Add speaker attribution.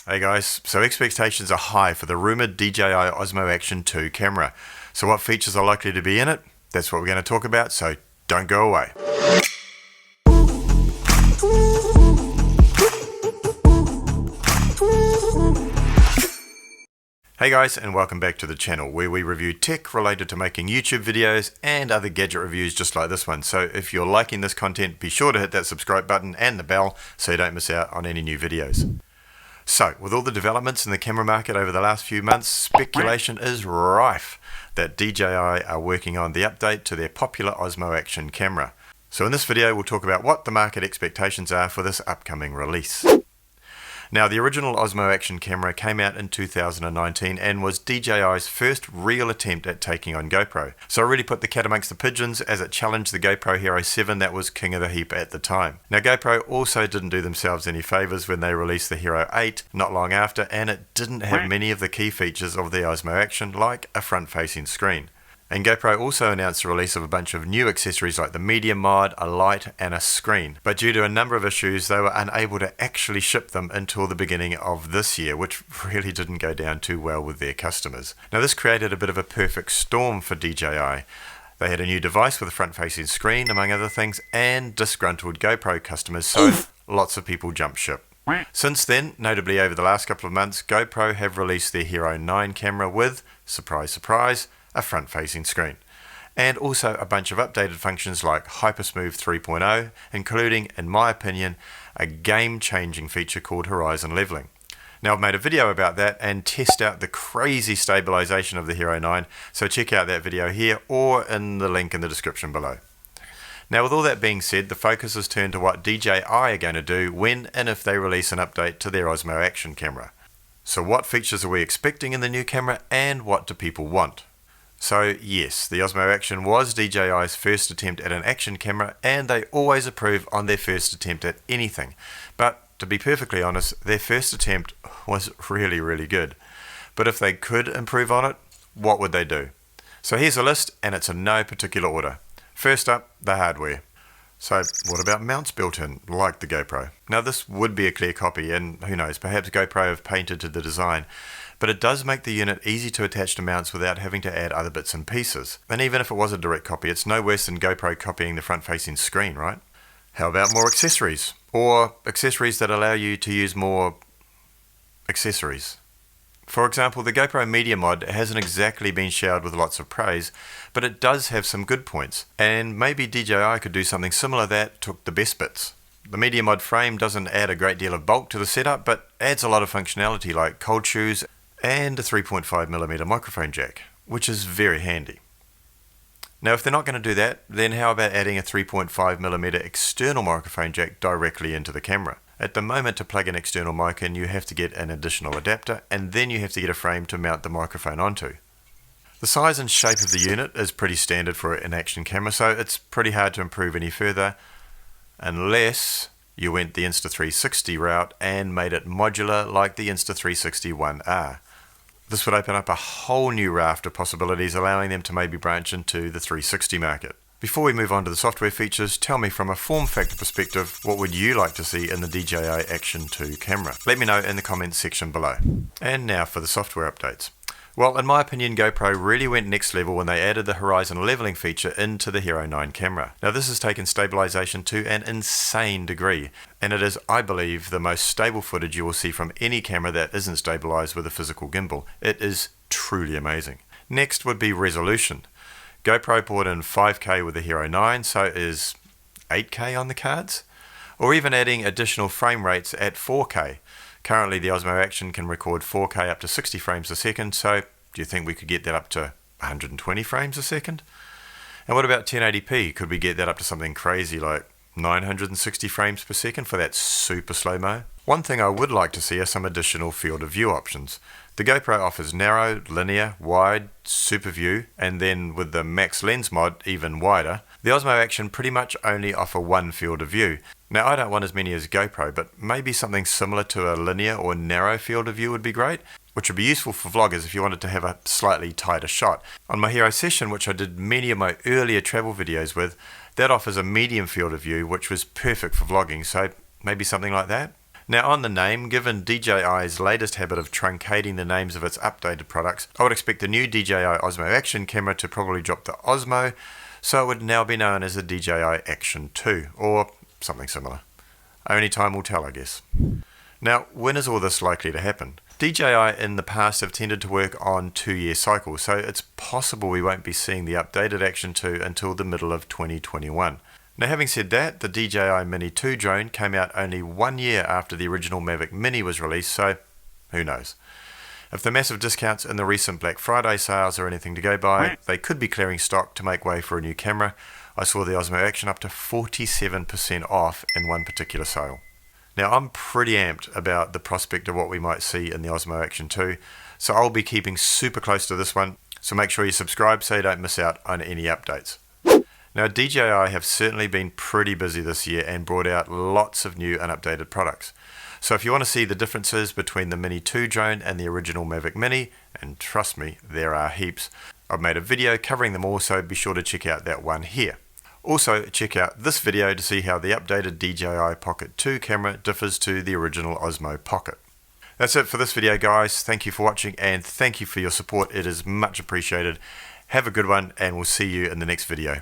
Speaker 1: Hey guys, so expectations are high for the rumoured DJI Osmo Action 2 camera. So what features are likely to be in it? That's what we're going to talk about, so don't go away. Hey guys, and welcome back to the channel where we review tech related to making YouTube videos and other gadget reviews just like this one. So if you're liking this content, be sure to hit that subscribe button and the bell so you don't miss out on any new videos. So, with all the developments in the camera market over the last few months, speculation is rife that DJI are working on the update to their popular Osmo Action camera. So in this video, we'll talk about what the market expectations are for this upcoming release. Now, the original Osmo Action camera came out in 2019 and was DJI's first real attempt at taking on GoPro. So it really put the cat amongst the pigeons as it challenged the GoPro Hero 7 that was king of the heap at the time. Now, GoPro also didn't do themselves any favours when they released the Hero 8 not long after, and it didn't have many of the key features of the Osmo Action like a front-facing screen. And GoPro also announced the release of a bunch of new accessories like the media mod, a light and a screen. But due to a number of issues, they were unable to actually ship them until the beginning of this year, which really didn't go down too well with their customers. Now this created a bit of a perfect storm for DJI. They had a new device with a front-facing screen, among other things, and disgruntled GoPro customers, so lots of people jumped ship. Since then, notably over the last couple of months, GoPro have released their Hero 9 camera with, surprise surprise, a front-facing screen, and also a bunch of updated functions like Hypersmooth 3.0, including, in my opinion, a game-changing feature called horizon leveling. Now, I've made a video about that and test out the crazy stabilization of the Hero 9, so check out that video here or in the link in the description below. Now, with all that being said, the focus is turned to what DJI are going to do when and if they release an update to their Osmo Action camera. So what features are we expecting in the new camera and what do people want? So yes, the Osmo Action was DJI's first attempt at an action camera, and they always approve on their first attempt at anything. But to be perfectly honest, their first attempt was really good. But if they could improve on it, what would they do? So here's a list, and it's in no particular order. First up, the hardware. So what about mounts built in, like the GoPro? Now this would be a clear copy, and who knows, perhaps GoPro have painted to the design. But it does make the unit easy to attach to mounts without having to add other bits and pieces. And even if it was a direct copy, it's no worse than GoPro copying the front-facing screen, right? How about more accessories? Or accessories that allow you to use more accessories. For example, the GoPro media mod hasn't exactly been showered with lots of praise, but it does have some good points. And maybe DJI could do something similar that took the best bits. The media mod frame doesn't add a great deal of bulk to the setup, but adds a lot of functionality like cold shoes and a 3.5mm microphone jack, which is very handy. Now if they're not going to do that, then how about adding a 3.5mm external microphone jack directly into the camera? At the moment, to plug an external mic in, you have to get an additional adapter, and then you have to get a frame to mount the microphone onto. The size and shape of the unit is pretty standard for an action camera, so it's pretty hard to improve any further, unless you went the Insta360 route and made it modular like the Insta360 1R. This would open up a whole new raft of possibilities, allowing them to maybe branch into the 360 market. Before we move on to the software features, tell me from a form factor perspective, what would you like to see in the DJI Action 2 camera? Let me know in the comments section below. And now for the software updates. Well, in my opinion, GoPro really went next level when they added the horizon leveling feature into the Hero 9 camera. Now this has taken stabilization to an insane degree, and it is, I believe, the most stable footage you will see from any camera that isn't stabilized with a physical gimbal. It is truly amazing. Next would be resolution. GoPro brought in 5K with the Hero 9, so is 8K on the cards? Or even adding additional frame rates at 4K. Currently the Osmo Action can record 4K up to 60 frames a second, so do you think we could get that up to 120 frames a second? And what about 1080p? Could we get that up to something crazy like 960 frames per second for that super slow-mo? One thing I would like to see are some additional field of view options. The GoPro offers narrow, linear, wide, super view, and then with the max lens mod even wider. The Osmo Action pretty much only offer one field of view. Now I don't want as many as GoPro, but maybe something similar to a linear or narrow field of view would be great, which would be useful for vloggers if you wanted to have a slightly tighter shot. On my Hero Session, which I did many of my earlier travel videos with, that offers a medium field of view, which was perfect for vlogging, so maybe something like that. Now on the name, given DJI's latest habit of truncating the names of its updated products, I would expect the new DJI Osmo Action camera to probably drop the Osmo, so it would now be known as the DJI Action 2, or something similar. Only time will tell, I guess. Now, when is all this likely to happen? DJI in the past have tended to work on 2-year cycles, so it's possible we won't be seeing the updated Action 2 until the middle of 2021. Now, having said that, the DJI Mini 2 drone came out only 1 year after the original Mavic Mini was released, so who knows. If the massive discounts in the recent Black Friday sales are anything to go by, they could be clearing stock to make way for a new camera. I saw the Osmo Action up to 47% off in one particular sale. Now, I'm pretty amped about the prospect of what we might see in the Osmo Action 2, so I'll be keeping super close to this one, so make sure you subscribe so you don't miss out on any updates. Now, DJI have certainly been pretty busy this year and brought out lots of new and updated products. So if you want to see the differences between the Mini 2 drone and the original Mavic Mini, and trust me, there are heaps, I've made a video covering them all, so be sure to check out that one here. Also, check out this video to see how the updated DJI Pocket 2 camera differs to the original Osmo Pocket. That's it for this video, guys. Thank you for watching and thank you for your support. It is much appreciated. Have a good one and we'll see you in the next video.